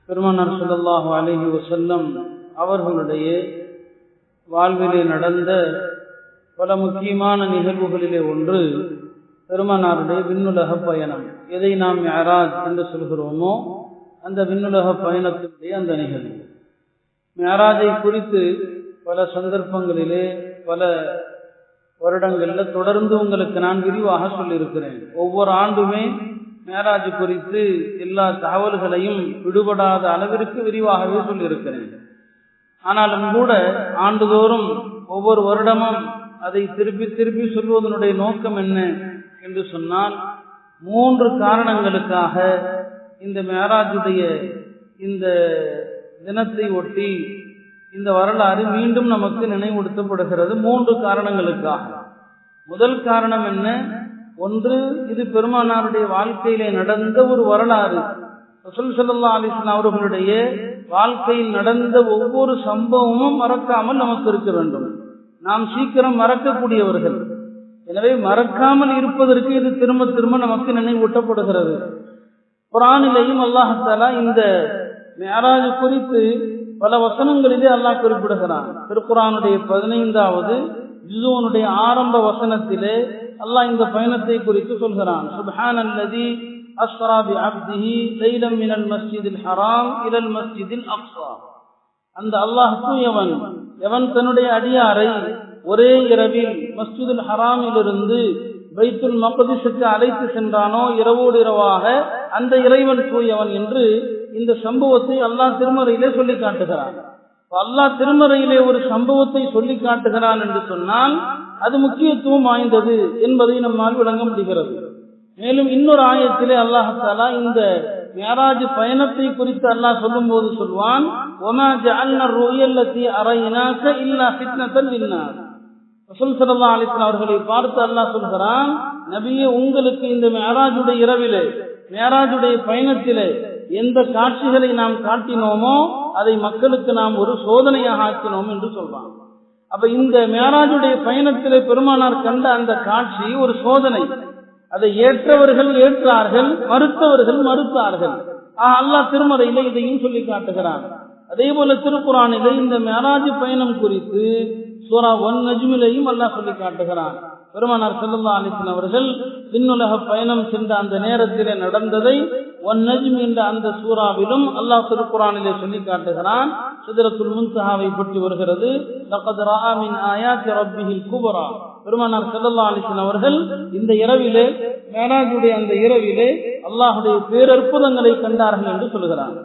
பெருமானார் ஸல்லல்லாஹு அலைஹி வஸல்லம் அவர்களுடைய வாழ்விலே நடந்த பல முக்கியமான நிகழ்வுகளிலே ஒன்று பெருமானாருடைய விண்ணுலக பயணம். எதை நாம் மிஅராஜ் என்று சொல்கிறோமோ அந்த விண்ணுலக பயணத்தினுடைய அந்த நிகழ்வு. மிஅராஜை குறித்து பல சந்தர்ப்பங்களிலே பல வருடங்களில் தொடர்ந்து உங்களுக்கு நான் விரிவாக சொல்லியிருக்கிறேன். ஒவ்வொரு ஆண்டுமே மிஅராஜ் குறித்து எல்லா தகவல்களையும் விடுபடாத அளவிற்கு விரிவாகவே சொல்லியிருக்கிறேன். ஆனாலும் கூட ஆண்டுதோறும் ஒவ்வொரு வருடமும் அதை திருப்பி திருப்பி சொல்வதனுடைய நோக்கம் என்ன என்று சொன்னால், 3 காரணங்களுக்காக இந்த மிஅராஜுடைய இந்த தினத்தை ஒட்டி இந்த வரலாறு மீண்டும் நமக்கு நினைவுபடுத்தப்படுகிறது. 3 காரணங்களுக்காக. முதல் காரணம் என்ன? ஒன்று, இது பெருமானாருடைய வாழ்க்கையிலே நடந்த ஒரு வரலாறு. ரசூல் ஸல்லல்லாஹு அலைஹி வஸல்லம் அவர்களுடைய வாழ்க்கையில் நடந்த ஒவ்வொரு சம்பவமும் மறக்காமல் நமக்கு இருக்க வேண்டும். நாம் சீக்கிரம் மறக்கக்கூடியவர்கள். எனவே மறக்காமல் இருப்பதற்கு இது திரும்ப திரும்ப நமக்கு நினைவூட்டப்படுகிறது. குர்ஆனிலேயும் அல்லாஹ் தஆலா இந்த மிஅராஜ் குறித்து பல வசனங்களிலே அல்லாஹ் குறிப்பிடுகிறான். திருக்குர்ஆனுடைய 15வது ஜுஸுனுடைய ஆரம்ப வசனத்திலே அல்லாஹ் இந்த பயணத்தை குறித்து சொல்கிறான். சுப்ஹானல்லதி அஸ்ரா பிஅப்திஹி லைலம் மினல் மஸ்ஜிதில் ஹராம் இலல் மஸ்ஜிதில் அக்ஸா. அந்த அல்லாஹ் தூயவன், எவன் தன்னுடைய அடியாரை ஒரே இரவில் மஸ்ஜிதுல் ஹராமிலிருந்து பைத்துல் மக்திஸுக்கு அழைத்து சென்றானோ இரவோடு இரவாக, அந்த இறைவன் தூயவன் என்று இந்த சம்பவத்தை அல்லாஹ் திருமறையிலே சொல்லி காட்டுகிறான். அல்லாஹ் திருமறையிலே ஒரு சம்பவத்தை சொல்லி காட்டுகிறான் என்று சொன்னால் அது முக்கியத்துவம் வாய்ந்தது என்பதை நம்மால் விளங்க முடிகிறது. மேலும் இன்னொரு ஆயத்திலே அல்லாஹ் தஆலா இந்த மிஅராஜ் பயணத்தை குறித்து அல்லாஹ் சொல்லும்போது சொல்வான், வமா ஜஅல்னா ருயல்லதி அரைனாக இல்லா ஃபித்னத்தல் லின்னாஸ். ரசூல் ஸல்லல்லாஹு அலைஹி வஸல்லம் அவர்களை பார்த்து அல்லாஹ் சொல்கிறான், நபியே, உங்களுக்கு இந்த மிஅராஜுடைய இரவிலே, மிஅராஜுடைய பயணத்திலே எந்த காட்சிகளை நாம் காட்டினோமோ அதை மக்களுக்கு நாம் ஒரு சோதனையாக ஆக்கினோம் என்று சொல்றான். அப்ப இந்த மிஅராஜுடைய பயணத்திலே பெருமானார் கண்ட அந்த காட்சி ஒரு சோதனை. அதை ஏற்றவர்கள் ஏற்றார்கள், மறுத்தவர்கள் மறுத்தார்கள். அல்லாஹ் திருமறையிலே இதையும் சொல்லி காட்டுகிறான். அதே போல திருக்குர்ஆனிலே இந்த மிஅராஜ் பயணம் குறித்து சூரா நஜ்மிலேயும் அல்லாஹ் சொல்லி காட்டுகிறான். பெருமானார் ஸல்லல்லாஹு அலைஹி வஸல்லம் அவர்கள் விண்ணுலக பயணம் சென்ற அந்த நேரத்திலே நடந்ததை நஜ்ம் என்ற அந்த சூறாவிலும் அல்லாஹ் திருக்குர்ஆனிலே சொல்லி காட்டுகிறான். சிதரத்துல் முன்தஹாவை பற்றி வருகிறது. லகத் ரஆ மின் ஆயாத்தி ரப்பிஹில் குப்ரா. பெருமானார் ஸல்லல்லாஹு அலைஹி வஸல்லம் அவர்கள் இந்த இரவிலே, மிஅராஜுடைய அந்த இரவிலே அல்லாஹ்வுடைய பேரற்புதங்களை கண்டார்கள் என்று சொல்கிறார்.